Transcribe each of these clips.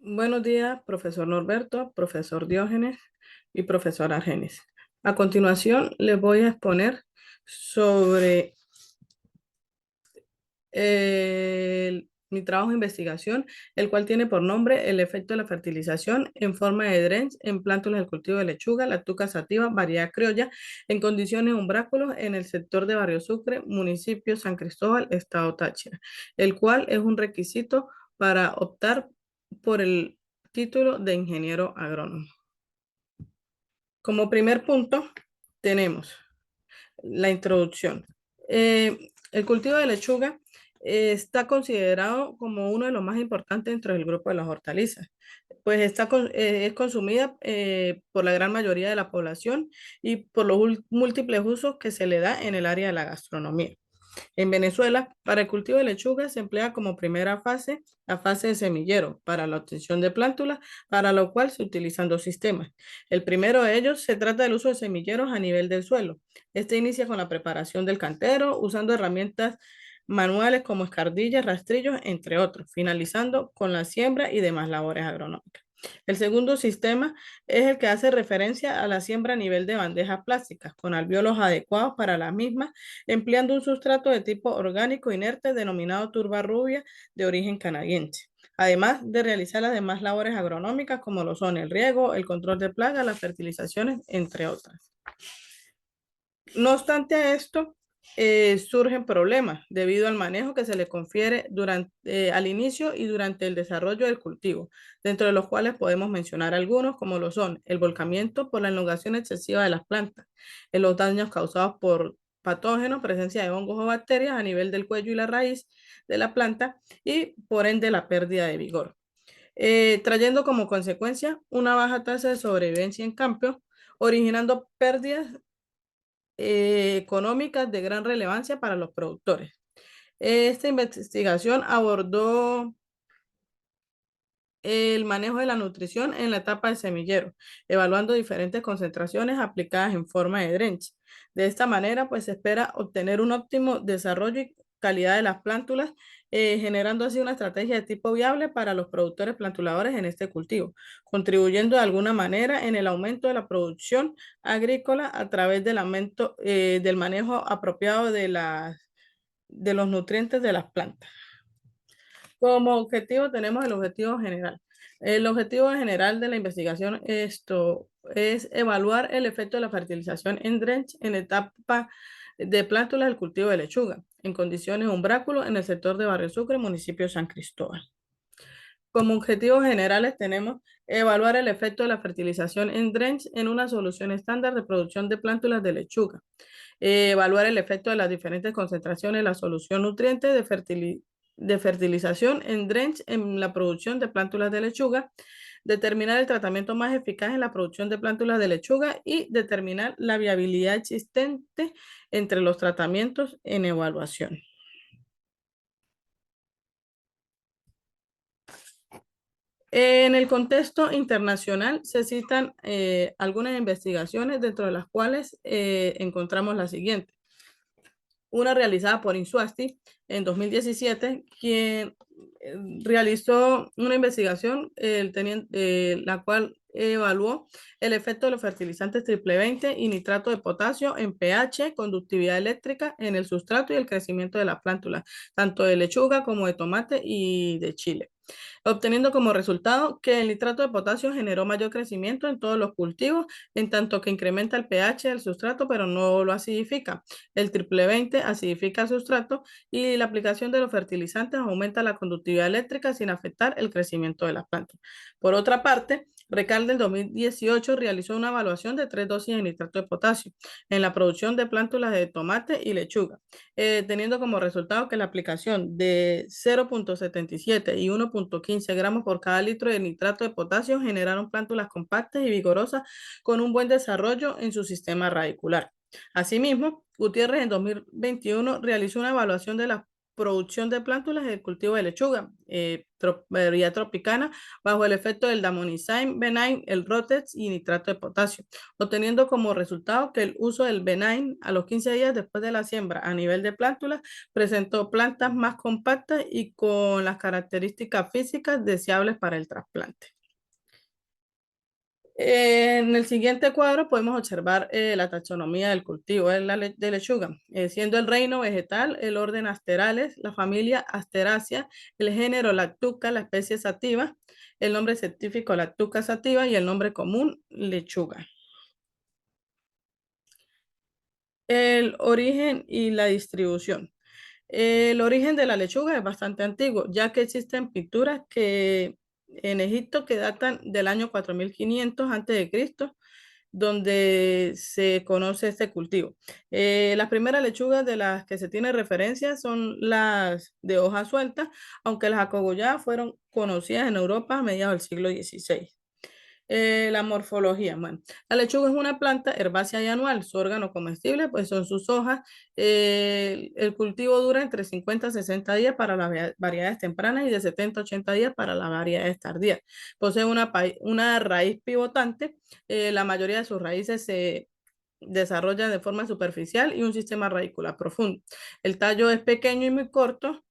Buenos días, profesor Norberto, profesor Diógenes y profesor Argenis. A continuación, les voy a exponer sobre mi trabajo de investigación, el cual tiene por nombre el efecto de la fertilización en forma de drench en plántulas del cultivo de lechuga, la tuca sativa, variedad criolla, en condiciones umbráculos en el sector de Barrio Sucre, municipio San Cristóbal, estado Táchira, el cual es un requisito para optar por el título de ingeniero agrónomo. Como primer punto, tenemos la introducción. El cultivo de lechuga está considerado como uno de los más importantes dentro del grupo de las hortalizas, pues es consumida por la gran mayoría de la población y por los múltiples usos que se le da en el área de la gastronomía. En Venezuela, para el cultivo de lechuga se emplea como primera fase la fase de semillero para la obtención de plántulas, para lo cual se utilizan dos sistemas. El primero de ellos se trata del uso de semilleros a nivel del suelo. Este inicia con la preparación del cantero, usando herramientas manuales como escardillas, rastrillos, entre otros, finalizando con la siembra y demás labores agronómicas. El segundo sistema es el que hace referencia a la siembra a nivel de bandejas plásticas, con alvéolos adecuados para las mismas, empleando un sustrato de tipo orgánico inerte denominado turba rubia de origen canadiense, además de realizar las demás labores agronómicas como lo son el riego, el control de plagas, las fertilizaciones, entre otras. No obstante a esto, surgen problemas debido al manejo que se le confiere al inicio y durante el desarrollo del cultivo, dentro de los cuales podemos mencionar algunos como lo son el volcamiento por la elongación excesiva de las plantas, los daños causados por patógenos, presencia de hongos o bacterias a nivel del cuello y la raíz de la planta y por ende la pérdida de vigor, trayendo como consecuencia una baja tasa de sobrevivencia en campo, originando pérdidas económicas de gran relevancia para los productores. Esta investigación abordó el manejo de la nutrición en la etapa de semillero, evaluando diferentes concentraciones aplicadas en forma de drench. De esta manera, pues se espera obtener un óptimo desarrollo y calidad de las plántulas, generando así una estrategia de tipo viable para los productores plantuladores en este cultivo, contribuyendo de alguna manera en el aumento de la producción agrícola a través del manejo apropiado de los nutrientes de las plantas. Como objetivo tenemos el objetivo general. El objetivo general de la investigación esto es evaluar el efecto de la fertilización en drench en etapa de plántulas del cultivo de lechuga, en condiciones umbráculo en el sector de Barrio Sucre, municipio de San Cristóbal. Como objetivos generales tenemos evaluar el efecto de la fertilización en drench en una solución estándar de producción de plántulas de lechuga, evaluar el efecto de las diferentes concentraciones de la solución nutriente de fertilización en drench en la producción de plántulas de lechuga, determinar el tratamiento más eficaz en la producción de plántulas de lechuga y determinar la viabilidad existente entre los tratamientos en evaluación. En el contexto internacional se citan algunas investigaciones dentro de las cuales encontramos la siguiente. Una realizada por Insuasti en 2017, quien realizó una investigación la cual evaluó el efecto de los fertilizantes triple 20 y nitrato de potasio en pH, conductividad eléctrica en el sustrato y el crecimiento de la plántula, tanto de lechuga como de tomate y de chile, obteniendo como resultado que el nitrato de potasio generó mayor crecimiento en todos los cultivos, en tanto que incrementa el pH del sustrato, pero no lo acidifica. El triple 20 acidifica el sustrato y la aplicación de los fertilizantes aumenta la conductividad eléctrica sin afectar el crecimiento de las plantas. Por otra parte, Recalde en 2018 realizó una evaluación de 3 dosis de nitrato de potasio en la producción de plántulas de tomate y lechuga, teniendo como resultado que la aplicación de 0,77 y 1,15 gramos por cada litro de nitrato de potasio generaron plántulas compactas y vigorosas con un buen desarrollo en su sistema radicular. Asimismo, Gutiérrez en 2021 realizó una evaluación de las producción de plántulas y el cultivo de lechuga, variedad tropicana, bajo el efecto del Damonicide, Benign, el Rotex y nitrato de potasio, obteniendo como resultado que el uso del Benign a los 15 días después de la siembra a nivel de plántulas presentó plantas más compactas y con las características físicas deseables para el trasplante. En el siguiente cuadro podemos observar la taxonomía del cultivo de lechuga, siendo el reino vegetal, el orden Asterales, la familia Asteraceae, el género Lactuca, la especie sativa, el nombre científico Lactuca sativa y el nombre común lechuga. El origen y la distribución. El origen de la lechuga es bastante antiguo, ya que existen pinturas que en Egipto que datan del año 4500 a.C., donde se conoce este cultivo. Las primeras lechugas de las que se tiene referencia son las de hoja suelta, aunque las acogolladas fueron conocidas en Europa a mediados del siglo XVI. La morfología, bueno, la lechuga es una planta herbácea y anual, su órgano comestible pues son sus hojas. El cultivo dura entre 50 a 60 días para las variedades tempranas y de 70 a 80 días para las variedades tardías. Posee una raíz pivotante, la mayoría de sus raíces se desarrollan de forma superficial y un sistema radicular profundo. El tallo es pequeño y muy corto,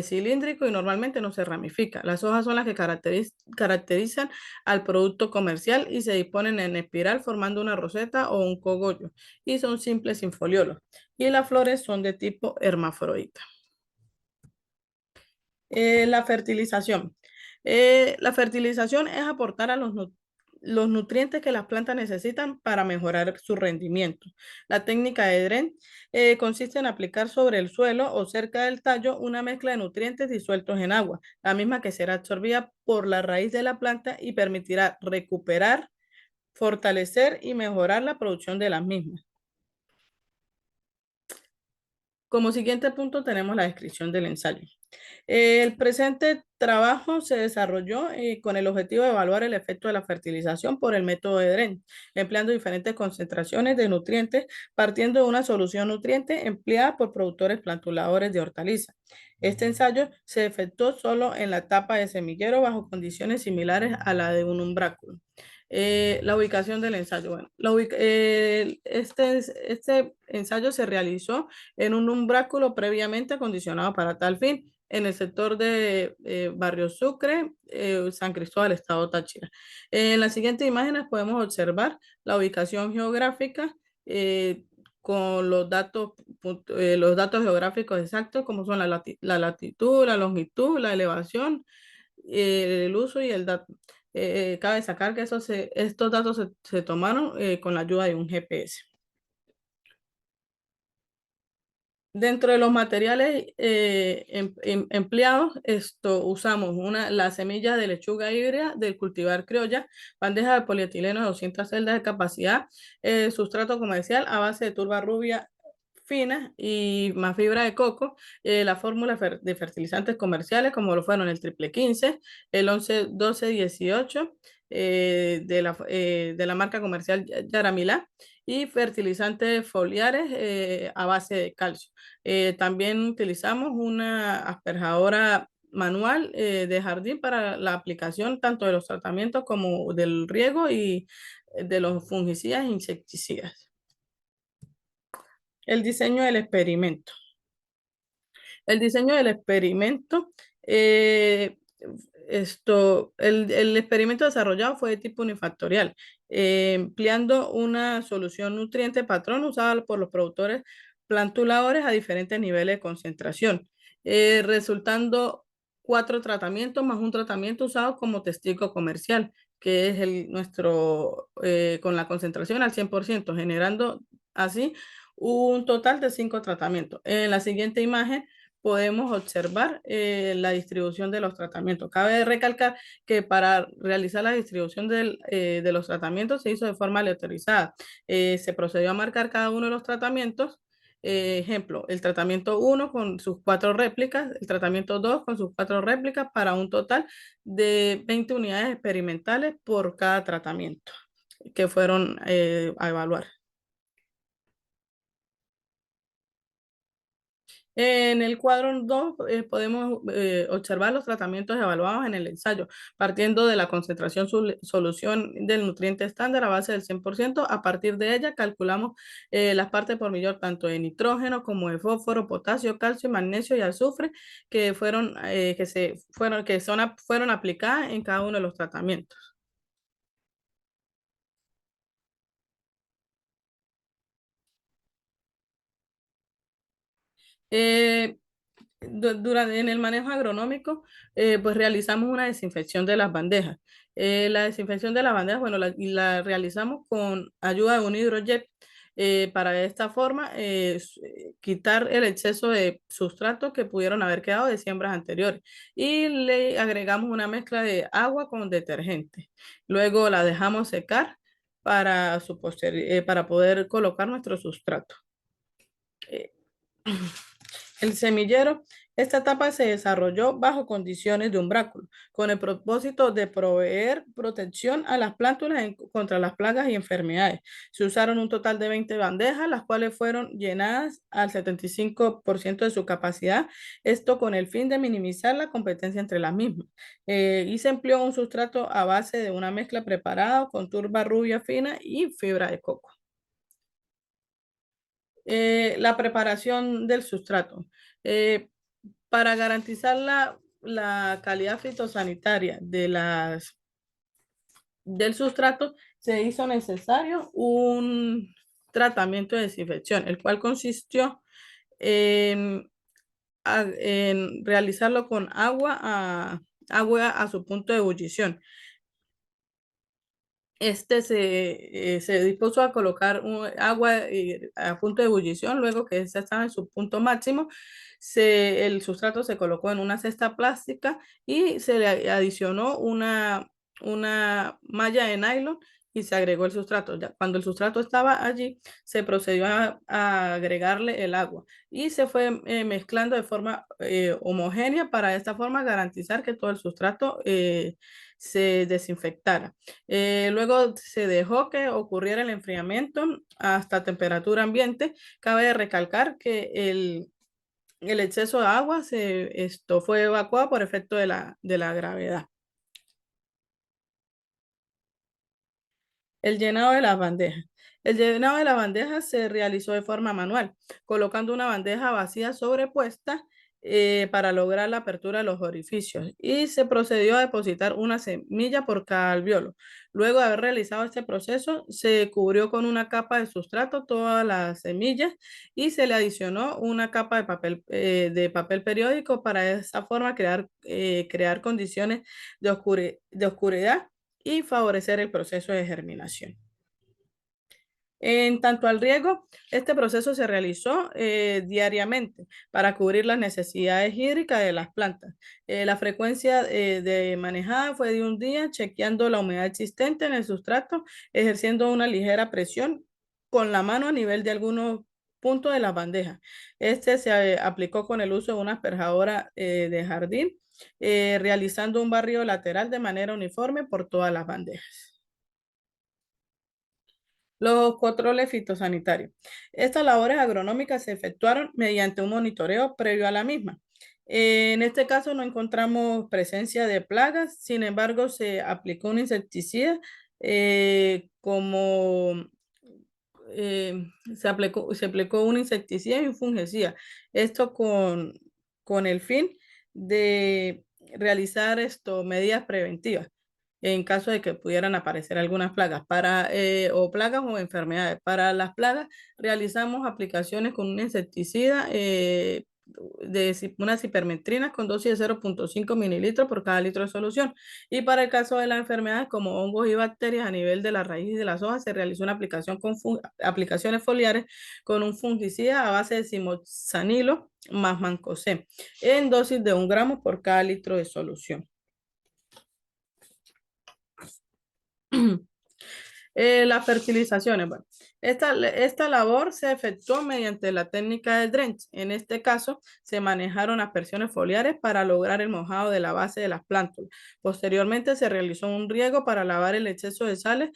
cilíndrico y normalmente no se ramifica. Las hojas son las que caracterizan al producto comercial y se disponen en espiral formando una roseta o un cogollo y son simples sin foliolos. Y las flores son de tipo hermafrodita. La fertilización. La fertilización es aportar a los nutrientes que las plantas necesitan para mejorar su rendimiento. La técnica de DREN consiste en aplicar sobre el suelo o cerca del tallo una mezcla de nutrientes disueltos en agua, la misma que será absorbida por la raíz de la planta y permitirá recuperar, fortalecer y mejorar la producción de las mismas. Como siguiente punto tenemos la descripción del ensayo. El presente trabajo se desarrolló con el objetivo de evaluar el efecto de la fertilización por el método de DREN, empleando diferentes concentraciones de nutrientes, partiendo de una solución nutriente empleada por productores plantuladores de hortalizas. Este ensayo se efectuó solo en la etapa de semillero bajo condiciones similares a la de un umbráculo. La ubicación del ensayo. Bueno, este ensayo se realizó en un umbráculo previamente acondicionado para tal fin en el sector de Barrio Sucre, San Cristóbal, Estado Táchira. En las siguientes imágenes podemos observar la ubicación geográfica con los datos geográficos exactos, como son la latitud, la longitud, la elevación, el uso y el dato. Cabe destacar que estos datos se tomaron con la ayuda de un GPS. Dentro de los materiales empleados, usamos la semilla de lechuga híbrida del cultivar criolla, bandeja de polietileno de 200 celdas de capacidad, sustrato comercial a base de turba rubia fina y más fibra de coco, la fórmula de fertilizantes comerciales como lo fueron el triple 15, el 11, 12, 18 de la marca comercial Yaramilá y fertilizantes foliares a base de calcio. También utilizamos una asperjadora manual de jardín para la aplicación tanto de los tratamientos como del riego y de los fungicidas e insecticidas. El diseño del experimento. El diseño del experimento, el experimento desarrollado fue de tipo unifactorial, empleando una solución nutriente patrón usada por los productores plantuladores a diferentes niveles de concentración, resultando 4 tratamientos más un tratamiento usado como testigo comercial, que es con la concentración al 100%, generando así un total de 5 tratamientos. En la siguiente imagen podemos observar la distribución de los tratamientos. Cabe recalcar que para realizar la distribución de los tratamientos se hizo de forma aleatorizada. Se procedió a marcar cada uno de los tratamientos. Ejemplo, el tratamiento 1 con sus 4 réplicas, el tratamiento 2 con sus 4 réplicas para un total de 20 unidades experimentales por cada tratamiento que fueron a evaluar. En el cuadro 2 podemos observar los tratamientos evaluados en el ensayo, partiendo de la concentración solución del nutriente estándar a base del 100%. A partir de ella calculamos las partes por millón tanto de nitrógeno como de fósforo, potasio, calcio, magnesio y azufre que fueron aplicadas en cada uno de los tratamientos. Eh, Durante en el manejo agronómico, pues realizamos una desinfección de las bandejas. La desinfección de las bandejas, bueno, la realizamos con ayuda de un hidrojet. Para de esta forma quitar el exceso de sustrato que pudieron haber quedado de siembras anteriores y le agregamos una mezcla de agua con detergente. Luego la dejamos secar para poder colocar nuestro sustrato. Eh, El semillero, esta etapa se desarrolló bajo condiciones de umbráculo, con el propósito de proveer protección a las plántulas contra las plagas y enfermedades. Se usaron un total de 20 bandejas, las cuales fueron llenadas al 75% de su capacidad, esto con el fin de minimizar la competencia entre las mismas. Y se empleó un sustrato a base de una mezcla preparada con turba rubia fina y fibra de coco. La preparación del sustrato. Eh, para garantizar la calidad fitosanitaria del sustrato, se hizo necesario un tratamiento de desinfección, el cual consistió en, en realizarlo con agua a su punto de ebullición. Se dispuso a colocar agua a punto de ebullición, luego que esta estaba en su punto máximo, el sustrato se colocó en una cesta plástica y se le adicionó una malla de nylon y se agregó el sustrato. Ya, cuando el sustrato estaba allí, se procedió a agregarle el agua y se fue mezclando de forma homogénea para de esta forma garantizar que todo el sustrato se desinfectara. Luego se dejó que ocurriera el enfriamiento hasta temperatura ambiente. Cabe recalcar que el exceso de agua esto fue evacuado por efecto de la gravedad. El llenado de las bandejas. El llenado de las bandejas se realizó de forma manual, colocando una bandeja vacía sobrepuesta para lograr la apertura de los orificios y se procedió a depositar una semilla por cada alvéolo. Luego de haber realizado este proceso, se cubrió con una capa de sustrato todas las semillas y se le adicionó una capa de papel periódico para de esa forma crear condiciones de oscuridad y favorecer el proceso de germinación. En tanto al riego, este proceso se realizó diariamente para cubrir las necesidades hídricas de las plantas. La frecuencia de manejada fue de un día, chequeando la humedad existente en el sustrato, ejerciendo una ligera presión con la mano a nivel de algunos puntos de las bandejas. Este se aplicó con el uso de una asperjadora de jardín, realizando un barrido lateral de manera uniforme por todas las bandejas. Los controles fitosanitarios. Estas labores agronómicas se efectuaron mediante un monitoreo previo a la misma. En este caso no encontramos presencia de plagas, sin embargo se aplicó un insecticida se aplicó un insecticida y un fungicida. Esto con el fin de realizar medidas preventivas en caso de que pudieran aparecer algunas plagas o plagas o enfermedades. Para las plagas realizamos aplicaciones con un insecticida de una cipermetrina con dosis de 0,5 mililitros por cada litro de solución. Y para el caso de las enfermedades como hongos y bacterias a nivel de la raíz y de las hojas, se realizó una aplicación con aplicaciones foliares con un fungicida a base de simoxanilo más mancozeb en dosis de 1 gramo por cada litro de solución. Las fertilizaciones. Bueno, esta labor se efectuó mediante la técnica de drench. En este caso, se manejaron aspersiones foliares para lograr el mojado de la base de las plántulas. Posteriormente, se realizó un riego para lavar el exceso de sales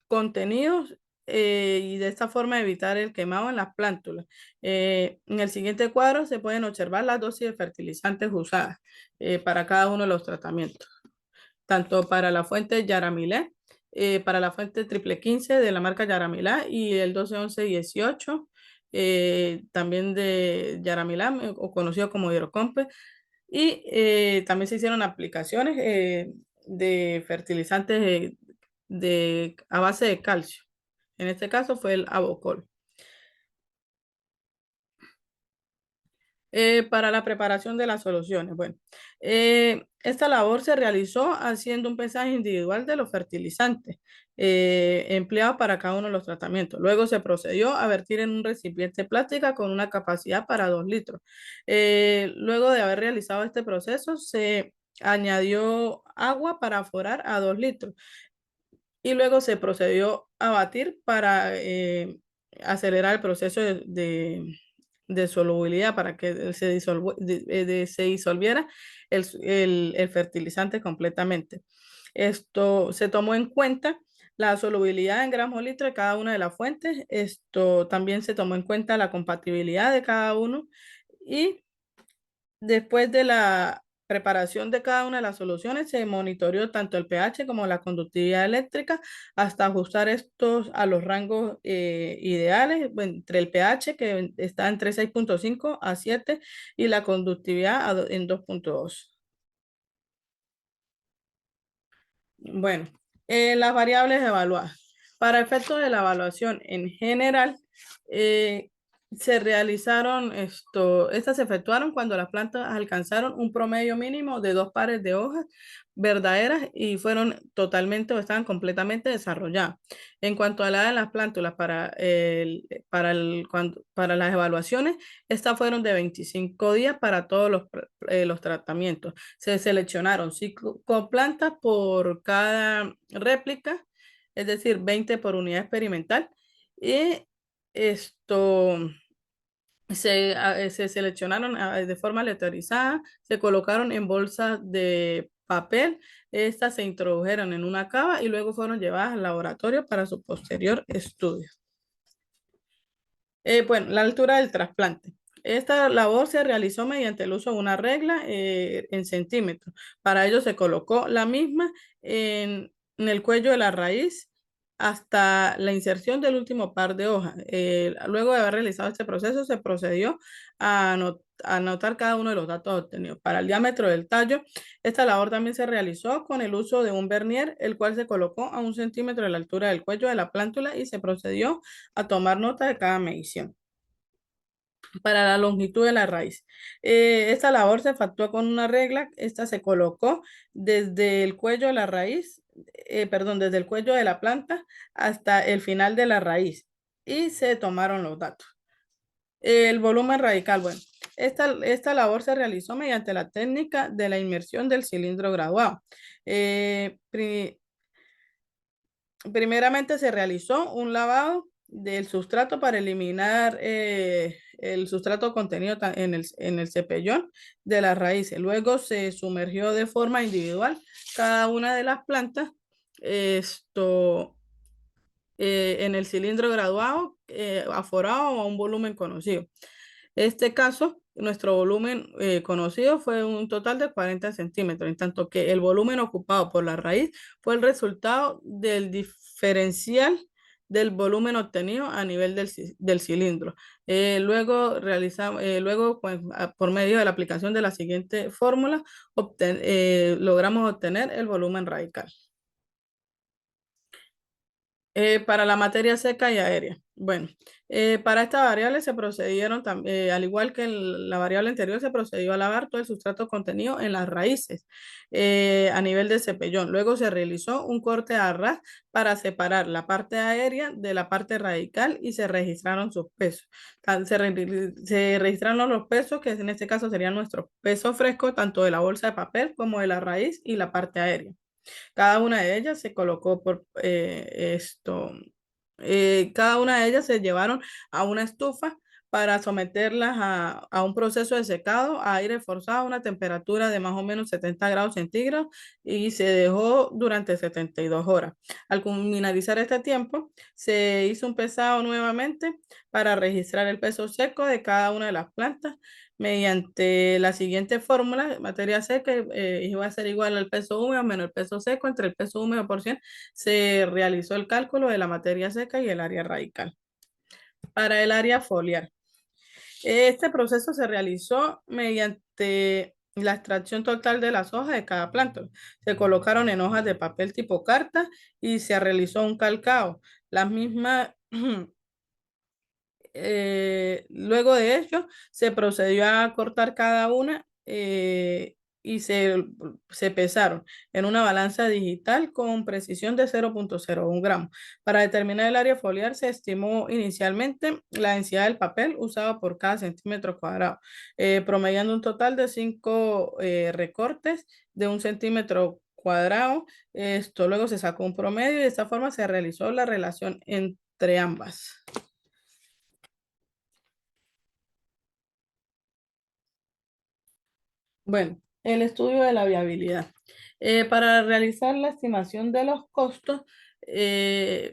contenidos y de esta forma evitar el quemado en las plántulas. En el siguiente cuadro se pueden observar las dosis de fertilizantes usadas para cada uno de los tratamientos, tanto para la fuente Yaramilé, para la fuente triple 15 de la marca Yaramilá y el 12-11-18, también de Yaramilá, o conocido como Hidrocompe, y también se hicieron aplicaciones de fertilizantes a base de calcio. En este caso fue el Abocol. Para la preparación de las soluciones. Bueno, esta labor se realizó haciendo un pesaje individual de los fertilizantes empleados para cada uno de los tratamientos. Luego se procedió a vertir en un recipiente plástica con una capacidad para 2 litros. Luego de haber realizado este proceso, se añadió agua para aforar a 2 litros y luego se procedió a batir para acelerar el proceso de solubilidad para que se disolviera el fertilizante completamente. Esto se tomó en cuenta la solubilidad en gramos litro de cada una de las fuentes. Esto también se tomó en cuenta la compatibilidad de cada uno y después de la preparación de cada una de las soluciones, se monitoreó tanto el pH como la conductividad eléctrica hasta ajustar estos a los rangos ideales entre el pH que está entre 6.5 a 7 y la conductividad en 2.2. Bueno, las variables evaluadas. Para efectos de la evaluación en general, eh, estas se efectuaron cuando las plantas alcanzaron un promedio mínimo de 2 pares de hojas verdaderas y fueron totalmente o estaban completamente desarrolladas. En cuanto a la edad de las plántulas para las evaluaciones, estas fueron de 25 días para todos los tratamientos. Se seleccionaron 5 plantas por cada réplica, es decir, 20 por unidad experimental. Y esto se seleccionaron de forma aleatorizada, se colocaron en bolsas de papel, estas se introdujeron en una cava y luego fueron llevadas al laboratorio para su posterior estudio. Bueno, la altura del trasplante. Esta labor se realizó mediante el uso de una regla en centímetros. Para ello se colocó la misma en el cuello de la raíz hasta la inserción del último par de hojas. Luego de haber realizado este proceso, se procedió a anotar cada uno de los datos obtenidos. Para el diámetro del tallo, esta labor también se realizó con el uso de un vernier, el cual se colocó a 1 centímetro de la altura del cuello de la plántula y se procedió a tomar nota de cada medición. Para la longitud de la raíz. Esta labor se efectuó con una regla, esta se colocó desde el cuello de la raíz, perdón, desde el cuello de la planta hasta el final de la raíz y se tomaron los datos. El volumen radical, bueno, esta labor se realizó mediante la técnica de la inmersión del cilindro graduado. Primeramente se realizó un lavado del sustrato para eliminar el sustrato contenido en el cepellón de las raíces. Luego se sumergió de forma individual cada una de las plantas en el cilindro graduado, aforado a un volumen conocido. Este caso, nuestro volumen conocido fue un total de 40 centímetros, en tanto que el volumen ocupado por la raíz fue el resultado del diferencial del volumen obtenido a nivel del cilindro. Luego pues, por medio de la aplicación de la siguiente fórmula, logramos obtener el volumen radical. Para la materia seca y aérea. Bueno, para esta variable se procedieron también, al igual que la variable anterior, se procedió a lavar todo el sustrato contenido en las raíces a nivel de cepellón. Luego se realizó un corte a ras para separar la parte aérea de la parte radical y se registraron sus pesos. Se registraron los pesos, que en este caso serían nuestros pesos frescos, tanto de la bolsa de papel como de la raíz y la parte aérea. Cada una de ellas se colocó cada una de ellas se llevaron a una estufa para someterlas a un proceso de secado a aire forzado a una temperatura de más o menos 70 grados centígrados y se dejó durante 72 horas. Al finalizar este tiempo, se hizo un pesado nuevamente para registrar el peso seco de cada una de las plantas mediante la siguiente fórmula: materia seca iba a ser igual al peso húmedo menos el peso seco entre el peso húmedo por 100. Se realizó el cálculo de la materia seca y el área radical. Para el área foliar, este proceso se realizó mediante la extracción total de las hojas de cada planta. Se colocaron en hojas de papel tipo carta y se realizó un calcado. Las mismas luego de ello, se procedió a cortar cada una y se pesaron en una balanza digital con precisión de 0,01 gramos. Para determinar el área foliar, se estimó inicialmente la densidad del papel usado por cada centímetro cuadrado, promediando un total de 5 recortes de 1 centímetro cuadrado. Esto luego se sacó un promedio y de esta forma se realizó la relación entre ambas. Bueno, el estudio de la viabilidad. Para realizar la estimación de los costos,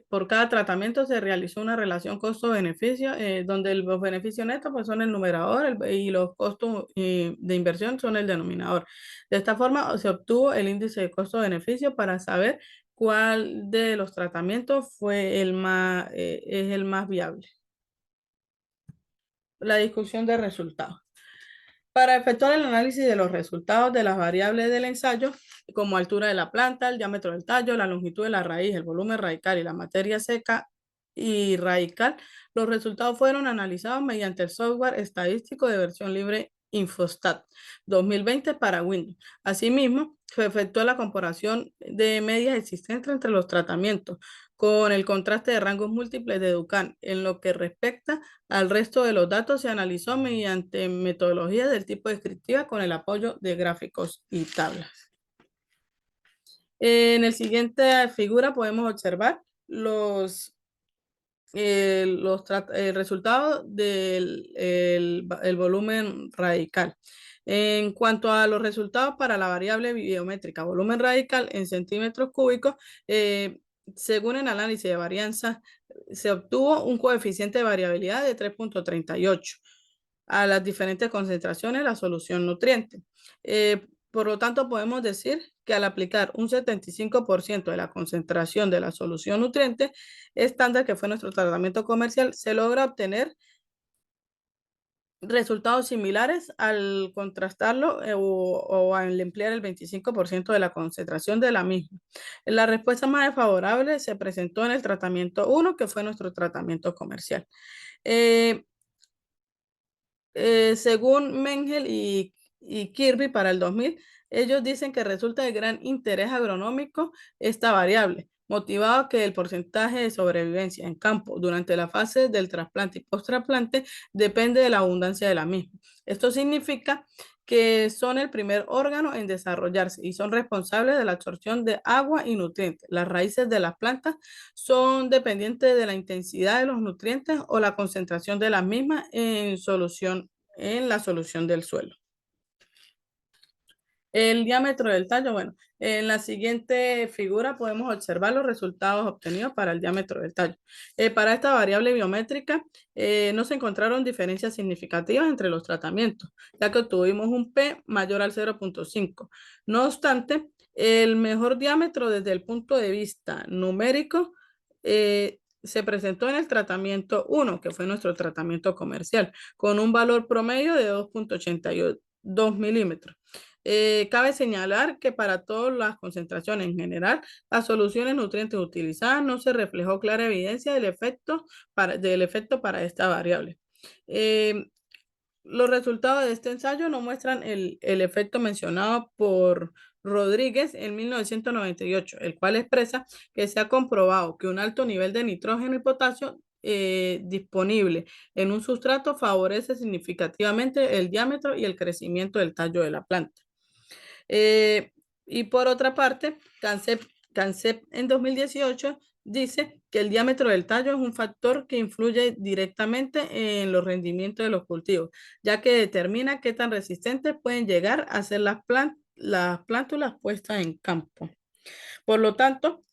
por cada tratamiento se realizó una relación costo-beneficio, donde los beneficios netos pues, son el numerador y los costos de inversión son el denominador. De esta forma se obtuvo el índice de costo-beneficio para saber cuál de los tratamientos fue es el más viable. La discusión de resultados. Para efectuar el análisis de los resultados de las variables del ensayo, como altura de la planta, el diámetro del tallo, la longitud de la raíz, el volumen radical y la materia seca y radical, los resultados fueron analizados mediante el software estadístico de versión libre Infostat 2020 para Windows. Asimismo, se efectuó la comparación de medias existentes entre los tratamientos con el contraste de rangos múltiples de Dukan. En lo que respecta al resto de los datos, se analizó mediante metodologías del tipo descriptiva con el apoyo de gráficos y tablas. En el siguiente figura podemos observar el resultado del el volumen radical. En cuanto a los resultados para la variable biométrica volumen radical en centímetros cúbicos, según el análisis de varianza, se obtuvo un coeficiente de variabilidad de 3,38 a las diferentes concentraciones de la solución nutriente. Por lo tanto, podemos decir que al aplicar un 75% de la concentración de la solución nutriente estándar, que fue nuestro tratamiento comercial, se logra obtener resultados similares al contrastarlo o al emplear el 25% de la concentración de la misma. La respuesta más favorable se presentó en el tratamiento 1, que fue nuestro tratamiento comercial. Según Mengel y Kirby para el 2000, ellos dicen que resulta de gran interés agronómico esta variable, motivado que el porcentaje de sobrevivencia en campo durante la fase del trasplante y post-trasplante depende de la abundancia de la misma. Esto significa que son el primer órgano en desarrollarse y son responsables de la absorción de agua y nutrientes. Las raíces de las plantas son dependientes de la intensidad de los nutrientes o la concentración de las mismas en la solución del suelo. El diámetro del tallo, bueno, en la siguiente figura podemos observar los resultados obtenidos para el diámetro del tallo. Para esta variable biométrica no se encontraron diferencias significativas entre los tratamientos, ya que obtuvimos un P mayor al 0,5. No obstante, el mejor diámetro desde el punto de vista numérico se presentó en el tratamiento 1, que fue nuestro tratamiento comercial, con un valor promedio de 2,82 milímetros. Cabe señalar que para todas las concentraciones en general, las soluciones nutrientes utilizadas no se reflejó clara evidencia del efecto para esta variable. Los resultados de este ensayo no muestran el efecto mencionado por Rodríguez en 1998, el cual expresa que se ha comprobado que un alto nivel de nitrógeno y potasio disponible en un sustrato favorece significativamente el diámetro y el crecimiento del tallo de la planta. Y por otra parte, CANCEP en 2018 dice que el diámetro del tallo es un factor que influye directamente en los rendimientos de los cultivos, ya que determina qué tan resistentes pueden llegar a ser las plántulas puestas en campo. Por lo tanto,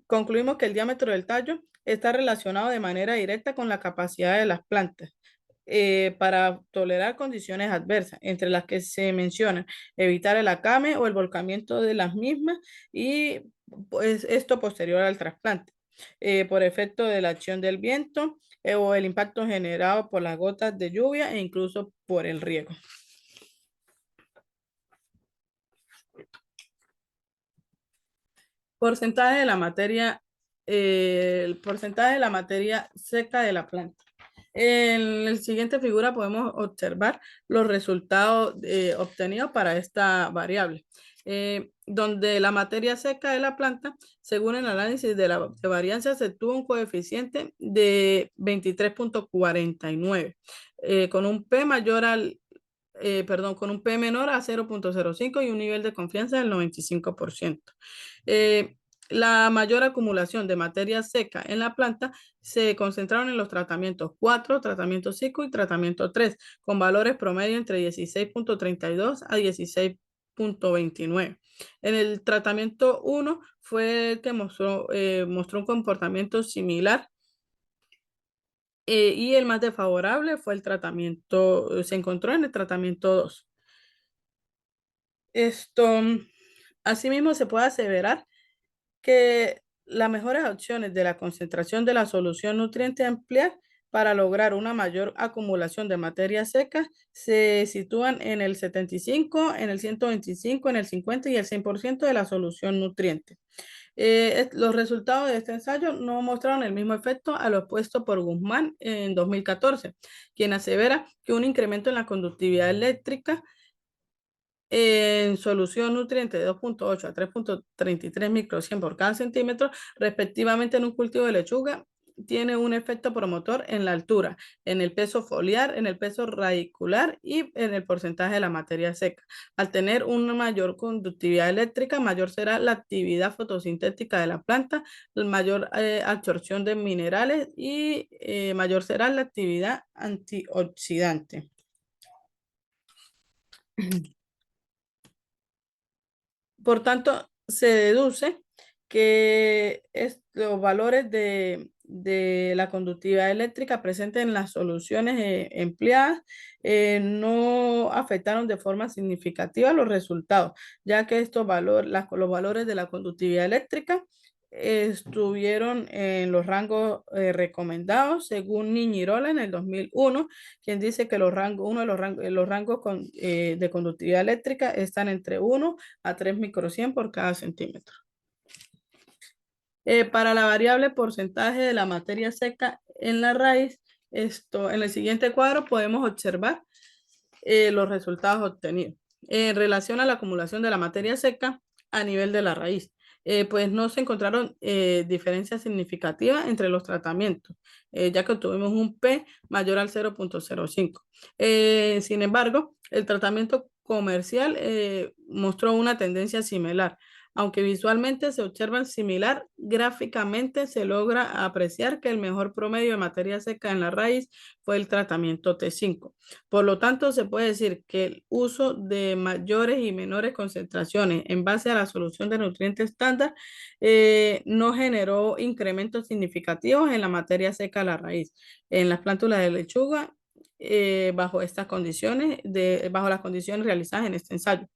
concluimos que el diámetro del tallo está relacionado de manera directa con la capacidad de las plantas para tolerar condiciones adversas, entre las que se mencionan evitar el acame o el volcamiento de las mismas y pues esto posterior al trasplante, por efecto de la acción del viento o el impacto generado por las gotas de lluvia e incluso por el riego. Porcentaje de la materia, el porcentaje de la materia seca de la planta. En la siguiente figura podemos observar los resultados obtenidos para esta variable, donde la materia seca de la planta, según el análisis de la de varianza, se tuvo un coeficiente de 23.49, con un P mayor al, perdón, con un P menor a 0.05 y un nivel de confianza del 95%. Eh, la mayor acumulación de materia seca en la planta se concentraron en los tratamientos 4, tratamiento 5 y tratamiento 3, con valores promedio entre 16.32 a 16.29. En el tratamiento 1 fue el que mostró un comportamiento similar y el más desfavorable fue el tratamiento, se encontró en el tratamiento 2. Esto, asimismo, se puede aseverar que las mejores opciones de la concentración de la solución nutriente a emplear para lograr una mayor acumulación de materia seca se sitúan en el 75, en el 125, en el 50 y el 100% de la solución nutriente. Los resultados de este ensayo no mostraron el mismo efecto a lo expuesto por Guzmán en 2014, quien asevera que un incremento en la conductividad eléctrica en solución nutriente de 2.8 a 3.33 microcien por cada centímetro, respectivamente en un cultivo de lechuga, tiene un efecto promotor en la altura, en el peso foliar, en el peso radicular y en el porcentaje de la materia seca. Al tener una mayor conductividad eléctrica, mayor será la actividad fotosintética de la planta, mayor absorción de minerales y mayor será la actividad antioxidante. Por tanto, se deduce que los valores de la conductividad eléctrica presentes en las soluciones empleadas no afectaron de forma significativa los resultados, ya que los valores de la conductividad eléctrica estuvieron en los rangos recomendados según Niñirola en el 2001, quien dice que uno de los rangos de conductividad eléctrica están entre 1 a 3 microcien por cada centímetro. Para la variable porcentaje de la materia seca en la raíz, en el siguiente cuadro podemos observar los resultados obtenidos. En relación a la acumulación de la materia seca a nivel de la raíz, pues no se encontraron diferencias significativas entre los tratamientos, ya que obtuvimos un P mayor al 0.05. Sin embargo, el tratamiento comercial mostró una tendencia similar. Aunque visualmente se observan similar, gráficamente se logra apreciar que el mejor promedio de materia seca en la raíz fue el tratamiento T5. Por lo tanto, se puede decir que el uso de mayores y menores concentraciones en base a la solución de nutrientes estándar no generó incrementos significativos en la materia seca a la raíz. En las plántulas de lechuga, bajo estas condiciones, bajo las condiciones realizadas en este ensayo.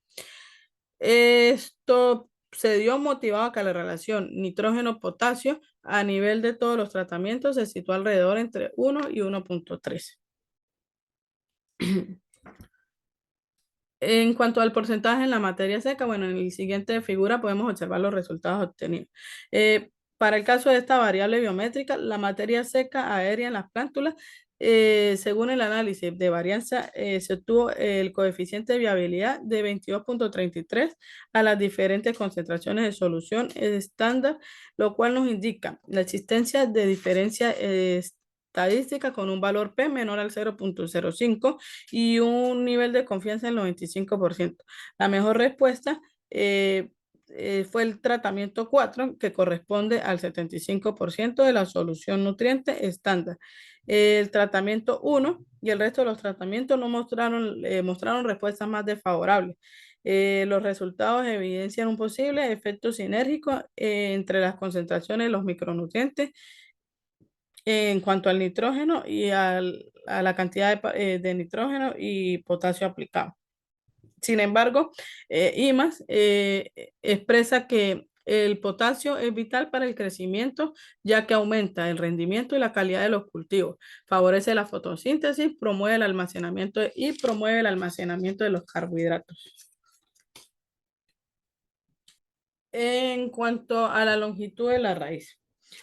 Esto se dio motivado a que la relación nitrógeno-potasio a nivel de todos los tratamientos se sitúa alrededor entre 1 y 1.3. En cuanto al porcentaje en la materia seca, bueno, en la siguiente figura podemos observar los resultados obtenidos. Para el caso de esta variable biométrica, la materia seca aérea en las plántulas, según el análisis de varianza, se obtuvo el coeficiente de viabilidad de 22.33 a las diferentes concentraciones de solución estándar, lo cual nos indica la existencia de diferencia estadística con un valor P menor al 0.05 y un nivel de confianza del 95%. La mejor respuesta fue el tratamiento 4, que corresponde al 75% de la solución nutriente estándar. El tratamiento 1 y el resto de los tratamientos no mostraron respuestas más desfavorables. Los resultados evidencian un posible efecto sinérgico entre las concentraciones de los micronutrientes en cuanto al nitrógeno y a la cantidad de nitrógeno y potasio aplicado. Sin embargo, IMAS expresa que el potasio es vital para el crecimiento, ya que aumenta el rendimiento y la calidad de los cultivos, favorece la fotosíntesis, promueve el almacenamiento de los carbohidratos. En cuanto a la longitud de la raíz,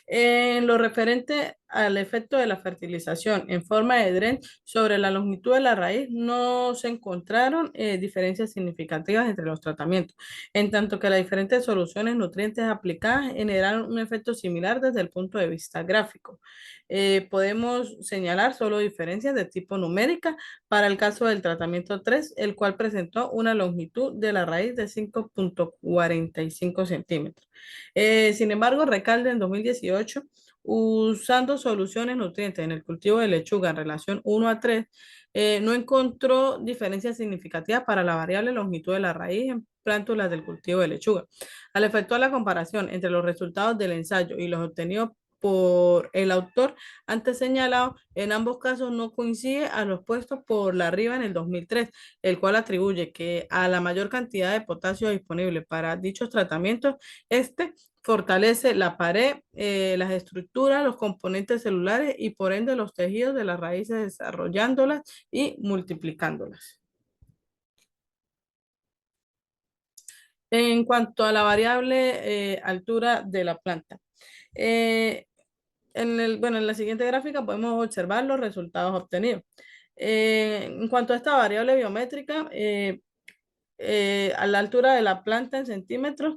en lo referente al efecto de la fertilización en forma de dren sobre la longitud de la raíz, no se encontraron diferencias significativas entre los tratamientos, en tanto que las diferentes soluciones nutrientes aplicadas generaron un efecto similar desde el punto de vista gráfico. Podemos señalar solo diferencias de tipo numérica para el caso del tratamiento 3, el cual presentó una longitud de la raíz de 5,45 centímetros. Sin embargo, Recalde en 2018, usando soluciones nutrientes en el cultivo de lechuga en relación 1 a 3, no encontró diferencias significativas para la variable longitud de la raíz en plántulas del cultivo de lechuga. Al efectuar la comparación entre los resultados del ensayo y los obtenidos por el autor antes señalado, en ambos casos no coincide a los puestos por la arriba en el 2003, el cual atribuye que a la mayor cantidad de potasio disponible para dichos tratamientos, este fortalece la pared, las estructuras, los componentes celulares y por ende los tejidos de las raíces, desarrollándolas y multiplicándolas. En cuanto a la variable altura de la planta, eh, en la siguiente gráfica podemos observar los resultados obtenidos. En cuanto a esta variable biométrica, a la altura de la planta en centímetros,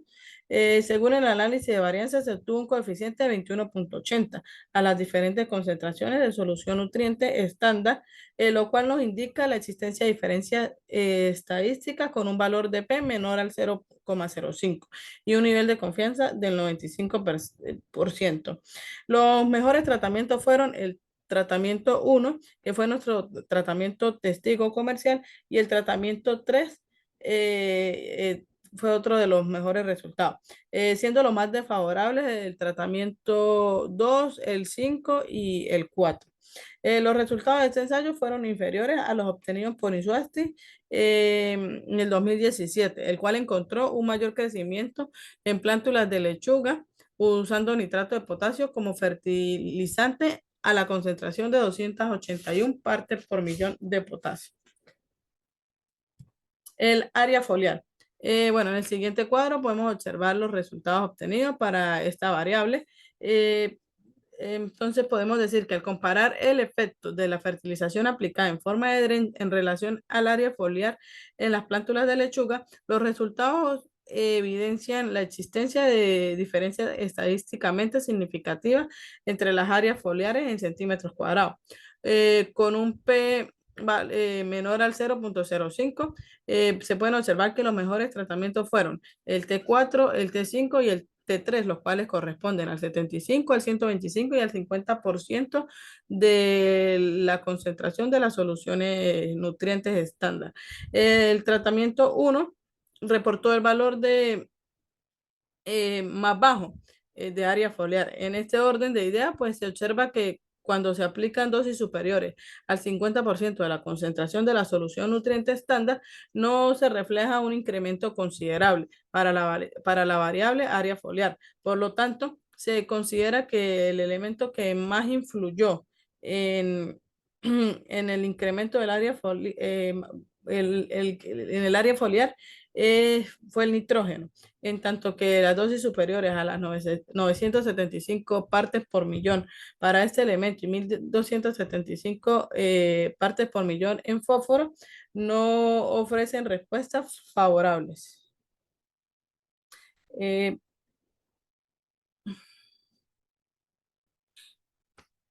según el análisis de varianza, se obtuvo un coeficiente de 21,80 a las diferentes concentraciones de solución nutriente estándar, lo cual nos indica la existencia de diferencias estadísticas con un valor de P menor al 0,05 y un nivel de confianza del 95%. Los mejores tratamientos fueron el tratamiento 1, que fue nuestro tratamiento testigo comercial, y el tratamiento 3 fue otro de los mejores resultados, siendo los más desfavorables el tratamiento 2, el 5 y el 4. Los resultados de este ensayo fueron inferiores a los obtenidos por Insuasti en el 2017, el cual encontró un mayor crecimiento en plántulas de lechuga usando nitrato de potasio como fertilizante a la concentración de 281 partes por millón de potasio. El área foliar. Bueno, en el siguiente cuadro podemos observar los resultados obtenidos para esta variable. Entonces podemos decir que al comparar el efecto de la fertilización aplicada en forma de dren en relación al área foliar en las plántulas de lechuga, los resultados evidencian la existencia de diferencias estadísticamente significativas entre las áreas foliares en centímetros cuadrados. Con un P menor al 0,05, se pueden observar que los mejores tratamientos fueron el T4, el T5 y el T3, los cuales corresponden al 75, al 125 y al 50% de la concentración de las soluciones nutrientes estándar. El tratamiento 1 reportó el valor de más bajo de área foliar. En este orden de ideas, pues se observa que cuando se aplican dosis superiores al 50% de la concentración de la solución nutriente estándar, no se refleja un incremento considerable para la variable área foliar. Por lo tanto, se considera que el elemento que más influyó en, en el incremento del área en el área foliar fue el nitrógeno, en tanto que las dosis superiores a las 975 partes por millón para este elemento y 1275 partes por millón en fósforo no ofrecen respuestas favorables. Eh,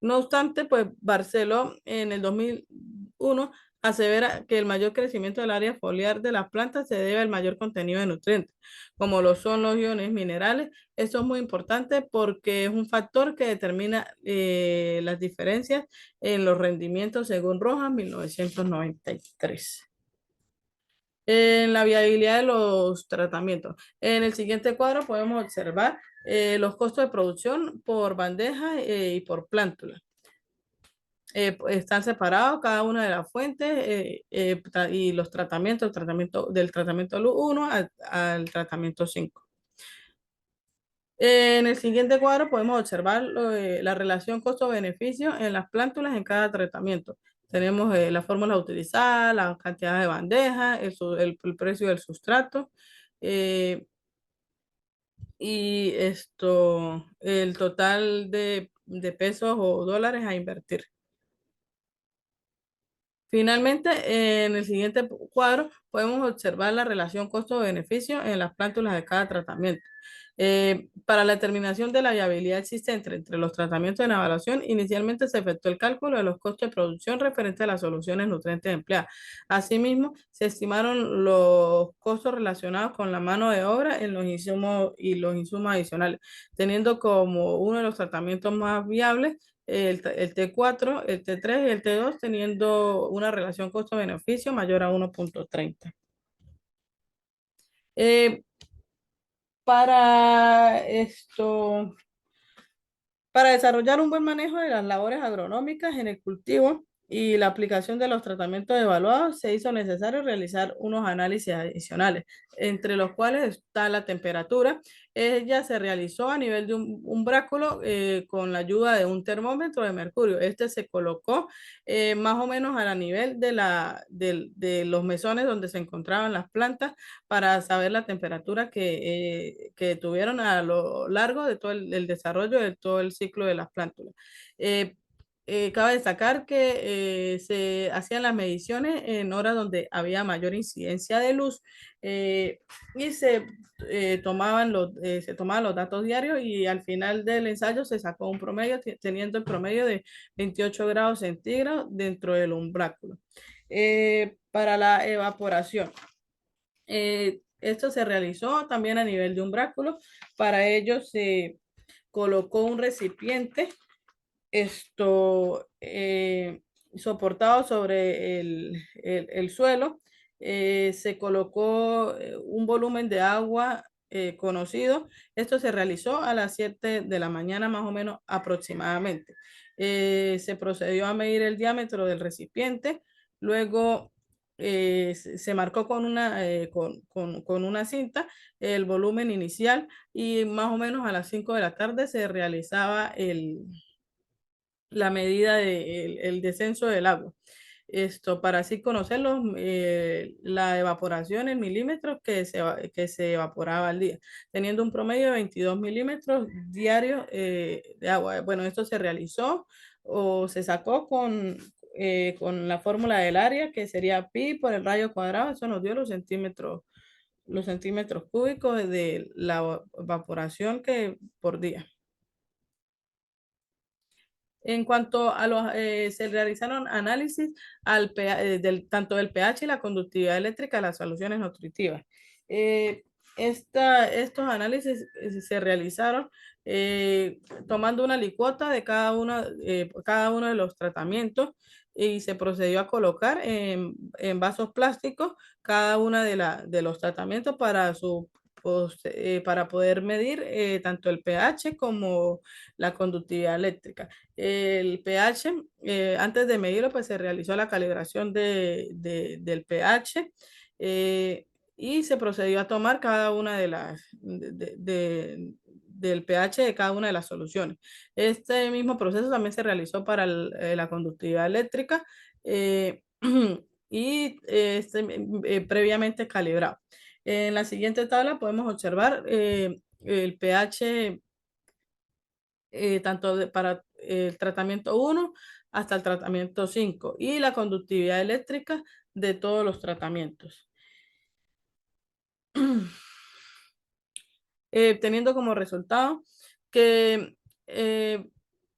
no obstante, pues Barceló en el 2001 asevera que el mayor crecimiento del área foliar de las plantas se debe al mayor contenido de nutrientes, como lo son los iones minerales. Esto es muy importante porque es un factor que determina las diferencias en los rendimientos según Rojas, 1993. En la viabilidad de los tratamientos. En el siguiente cuadro podemos observar los costos de producción por bandeja y por plántula. Están separados cada una de las fuentes y los tratamientos, del tratamiento 1 al tratamiento 5. En el siguiente cuadro podemos observar la relación costo-beneficio en las plántulas en cada tratamiento. Tenemos la fórmula utilizada, la cantidad de bandejas, el precio del sustrato y el total de pesos o dólares a invertir. Finalmente, en el siguiente cuadro podemos observar la relación costo-beneficio en las plántulas de cada tratamiento. Para la determinación de la viabilidad existente entre los tratamientos de la evaluación, inicialmente se efectuó el cálculo de los costos de producción referente a las soluciones nutrientes empleadas. Asimismo, se estimaron los costos relacionados con la mano de obra en los insumos y los insumos adicionales, teniendo como uno de los tratamientos más viables el T4, el T3 y el T2 teniendo una relación costo-beneficio mayor a 1.30. Eh, para esto, para desarrollar un buen manejo de las labores agronómicas en el cultivo y la aplicación de los tratamientos evaluados, se hizo necesario realizar unos análisis adicionales, entre los cuales está la temperatura. Ella se realizó a nivel de un umbráculo con la ayuda de un termómetro de mercurio. Este se colocó más o menos a la nivel de los mesones donde se encontraban las plantas para saber la temperatura que tuvieron a lo largo de todo el desarrollo de todo el ciclo de las plántulas. Cabe destacar que se hacían las mediciones en horas donde había mayor incidencia de luz y se tomaban los datos diarios y al final del ensayo se sacó un promedio, teniendo el promedio de 28 grados centígrados dentro del umbráculo. Para la evaporación. Esto se realizó también a nivel de umbráculo. Para ello se colocó un recipiente soportado sobre el suelo. Se colocó un volumen de agua conocido. Esto se realizó a las 7 de la mañana más o menos aproximadamente. Se procedió a medir el diámetro del recipiente. Luego se marcó con una cinta el volumen inicial y más o menos a las 5 de la tarde se realizaba la medida del descenso del agua. Para así conocer la evaporación en milímetros que se evaporaba al día, teniendo un promedio de 22 milímetros diarios de agua. Bueno, esto se realizó o se sacó con la fórmula del área, que sería pi por el radio cuadrado. Eso nos dio los centímetros cúbicos de la evaporación que por día. En cuanto a se realizaron análisis tanto del pH y la conductividad eléctrica de las soluciones nutritivas. Estos análisis se realizaron tomando una licuota de cada uno de los tratamientos y se procedió a colocar en vasos plásticos cada uno de los tratamientos para poder medir tanto el pH como la conductividad eléctrica. El pH, antes de medirlo, pues se realizó la calibración del pH y se procedió a tomar cada una del pH de cada una de las soluciones. Este mismo proceso también se realizó para la conductividad eléctrica y previamente calibrado. En la siguiente tabla podemos observar el pH para el tratamiento 1 hasta el tratamiento 5 y la conductividad eléctrica de todos los tratamientos. Teniendo como resultado que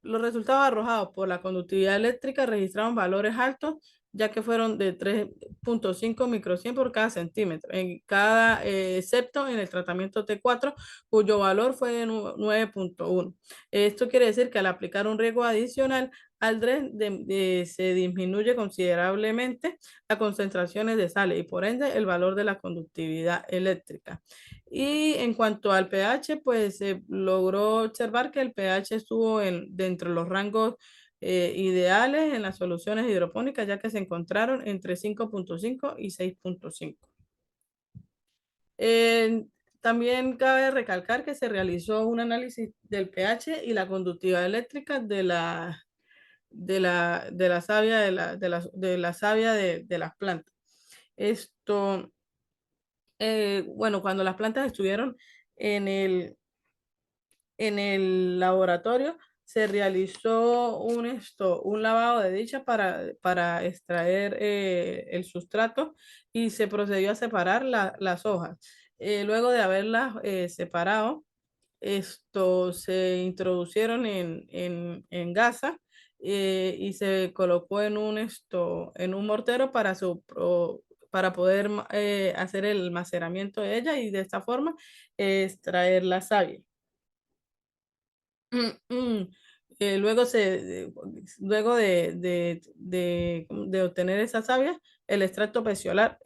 los resultados arrojados por la conductividad eléctrica registraron valores altos ya que fueron de 3,5 microsien por cada centímetro, en cada, excepto en el tratamiento T4, cuyo valor fue de 9,1. Esto quiere decir que al aplicar un riesgo adicional al DREN se disminuye considerablemente las concentraciones de sales y por ende el valor de la conductividad eléctrica. Y en cuanto al pH, pues se logró observar que el pH estuvo dentro de los rangos ideales en las soluciones hidropónicas, ya que se encontraron entre 5,5 y 6,5. Eh, También cabe recalcar que se realizó un análisis del pH y la conductividad eléctrica de la savia de la savia de las plantas. Esto, bueno, cuando las plantas estuvieron en en el laboratorio, se realizó un lavado de dicha para extraer el sustrato y se procedió a separar las hojas. Luego de haberlas separado, se introducieron en gasa y se colocó en un mortero para poder hacer el maceramiento de ella y de esta forma extraer la savia. Luego de obtener esa savia, el extracto peciolar,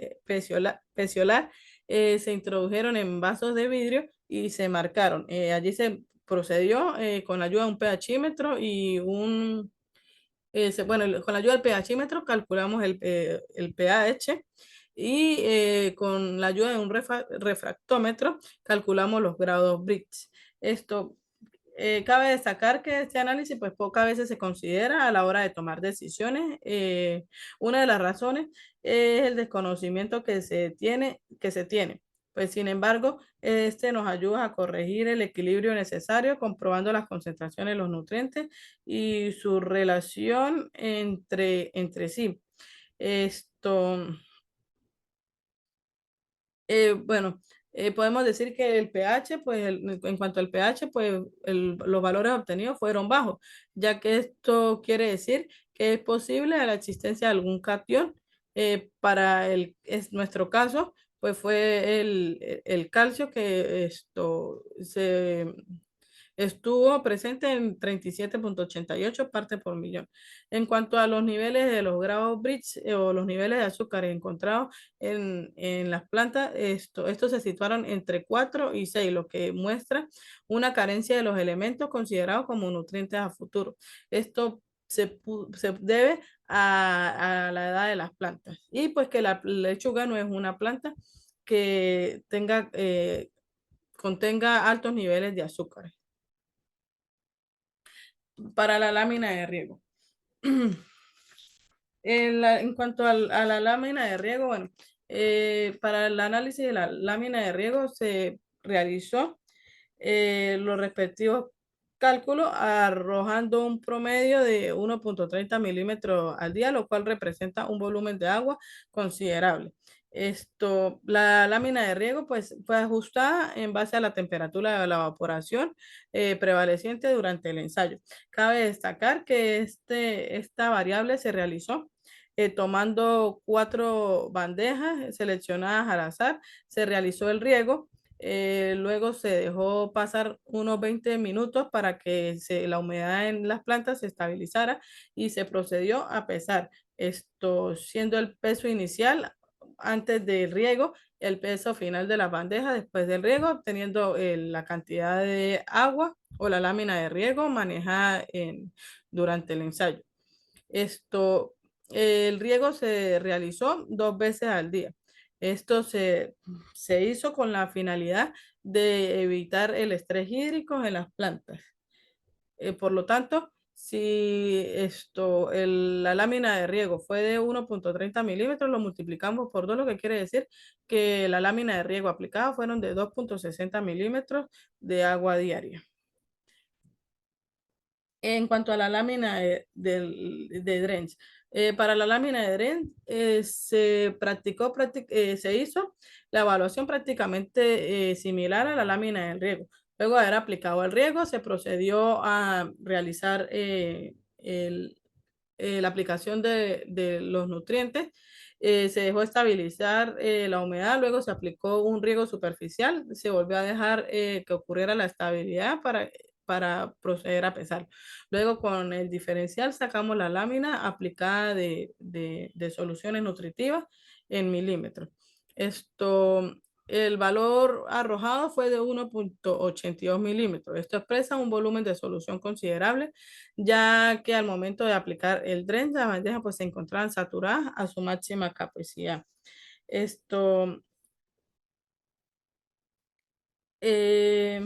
se introdujeron en vasos de vidrio y se marcaron. Allí se procedió con la ayuda de un pHímetro y bueno, con la ayuda del pHímetro calculamos el pH y con la ayuda de un refractómetro calculamos los grados Brix. Esto cabe destacar que este análisis pues pocas veces se considera a la hora de tomar decisiones. Una de las razones es el desconocimiento que se tiene. Pues sin embargo, este nos ayuda a corregir el equilibrio necesario, comprobando las concentraciones de los nutrientes y su relación entre sí. Esto, bueno, podemos decir que el pH, pues en cuanto al pH, pues los valores obtenidos fueron bajos, ya que esto quiere decir que es posible la existencia de algún cation. Nuestro caso, pues fue el calcio que estuvo presente en 37,88 partes por millón. En cuanto a los niveles de los grados Brix o los niveles de azúcar encontrados en las plantas, estos se situaron entre 4 y 6, lo que muestra una carencia de los elementos considerados como nutrientes a futuro. Esto se debe a la edad de las plantas y pues que la lechuga no es una planta que contenga altos niveles de azúcar. Para la lámina de riego. En cuanto a la lámina de riego, bueno, para el análisis de la lámina de riego se realizó los respectivos cálculos arrojando un promedio de 1,30 milímetros al día, lo cual representa un volumen de agua considerable. La lámina de riego pues fue ajustada en base a la temperatura de la evaporación prevaleciente durante el ensayo. Cabe destacar que esta variable se realizó tomando 4 bandejas seleccionadas al azar, se realizó el riego. Luego se dejó pasar unos 20 minutos para que la humedad en las plantas se estabilizara y se procedió a pesar siendo el peso inicial antes del riego, el peso final de la bandeja después del riego, obteniendo la cantidad de agua o la lámina de riego manejada durante el ensayo. Esto, el riego se realizó 2 veces al día. Se hizo con la finalidad de evitar el estrés hídrico en las plantas. Por lo tanto, si la lámina de riego fue de 1,30 milímetros, lo multiplicamos por 2, lo que quiere decir que la lámina de riego aplicada fueron de 2,60 milímetros de agua diaria. En cuanto a la lámina de Drench, para la lámina de Drench se hizo la evaluación prácticamente similar a la lámina del riego. Luego de haber aplicado el riego, se procedió a realizar la aplicación de los nutrientes. Se dejó estabilizar la humedad, luego se aplicó un riego superficial, se volvió a dejar que ocurriera la estabilidad para proceder a pesar. Luego con el diferencial sacamos la lámina aplicada de soluciones nutritivas en milímetros. Esto, el valor arrojado fue de 1,82 milímetros. Esto expresa un volumen de solución considerable, ya que al momento de aplicar el drench, la bandeja pues se encontraban saturadas a su máxima capacidad. Esto, eh,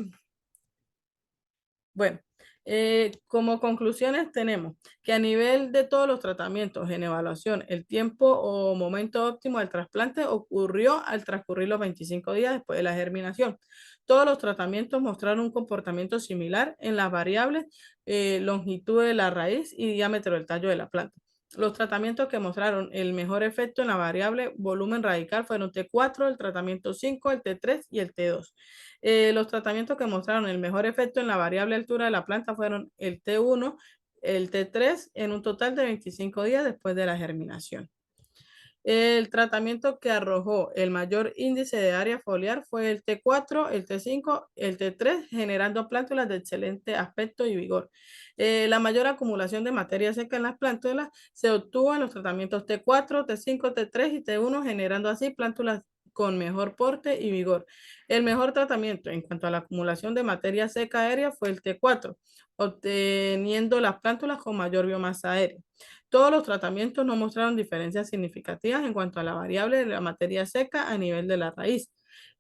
bueno, como conclusiones tenemos que a nivel de todos los tratamientos en evaluación, el tiempo o momento óptimo del trasplante ocurrió al transcurrir los 25 días después de la germinación. Todos los tratamientos mostraron un comportamiento similar en las variables longitud de la raíz y diámetro del tallo de la planta. Los tratamientos que mostraron el mejor efecto en la variable volumen radical fueron T4, el tratamiento 5, el T3 y el T2. Los tratamientos que mostraron el mejor efecto en la variable altura de la planta fueron el T1, el T3 en un total de 25 días después de la germinación. El tratamiento que arrojó el mayor índice de área foliar fue el T4, el T5, el T3, generando plántulas de excelente aspecto y vigor. La mayor acumulación de materia seca en las plántulas se obtuvo en los tratamientos T4, T5, T3 y T1, generando así plántulas con mejor porte y vigor. El mejor tratamiento en cuanto a la acumulación de materia seca aérea fue el T4, obteniendo las plántulas con mayor biomasa aérea. Todos los tratamientos no mostraron diferencias significativas en cuanto a la variable de la materia seca a nivel de la raíz.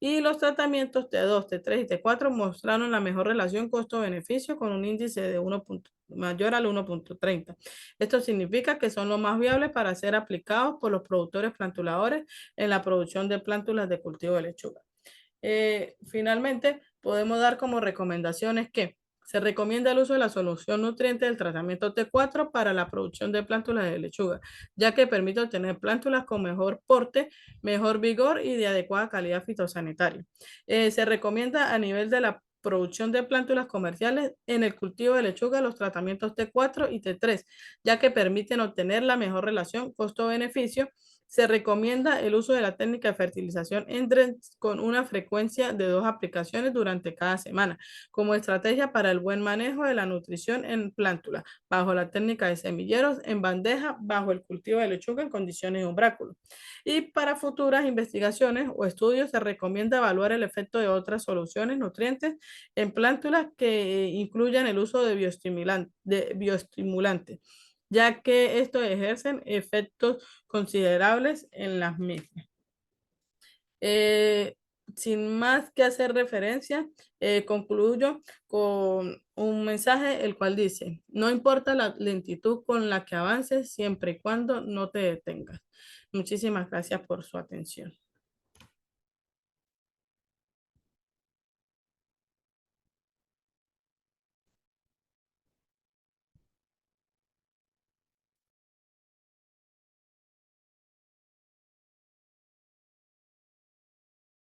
Y los tratamientos T2, T3 y T4 mostraron la mejor relación costo-beneficio con un índice de 1 mayor al 1,30. Esto significa que son los más viables para ser aplicados por los productores plantuladores en la producción de plántulas de cultivo de lechuga. Finalmente, podemos dar como recomendaciones que se recomienda el uso de la solución nutriente del tratamiento T4 para la producción de plántulas de lechuga, ya que permite obtener plántulas con mejor porte, mejor vigor y de adecuada calidad fitosanitaria. Se recomienda a nivel de la producción de plántulas comerciales en el cultivo de lechuga los tratamientos T4 y T3, ya que permiten obtener la mejor relación costo-beneficio. Se recomienda el uso de la técnica de fertilización en drench con una frecuencia de 2 aplicaciones durante cada semana, como estrategia para el buen manejo de la nutrición en plántula, bajo la técnica de semilleros en bandeja, bajo el cultivo de lechuga en condiciones de umbráculo. Y para futuras investigaciones o estudios se recomienda evaluar el efecto de otras soluciones nutrientes en plántulas que incluyan el uso de bioestimulantes, ya que estos ejercen efectos considerables en las mismas. Eh, Sin más que hacer referencia, concluyo con un mensaje el cual dice, no importa la lentitud con la que avances, siempre y cuando no te detengas. Muchísimas gracias por su atención.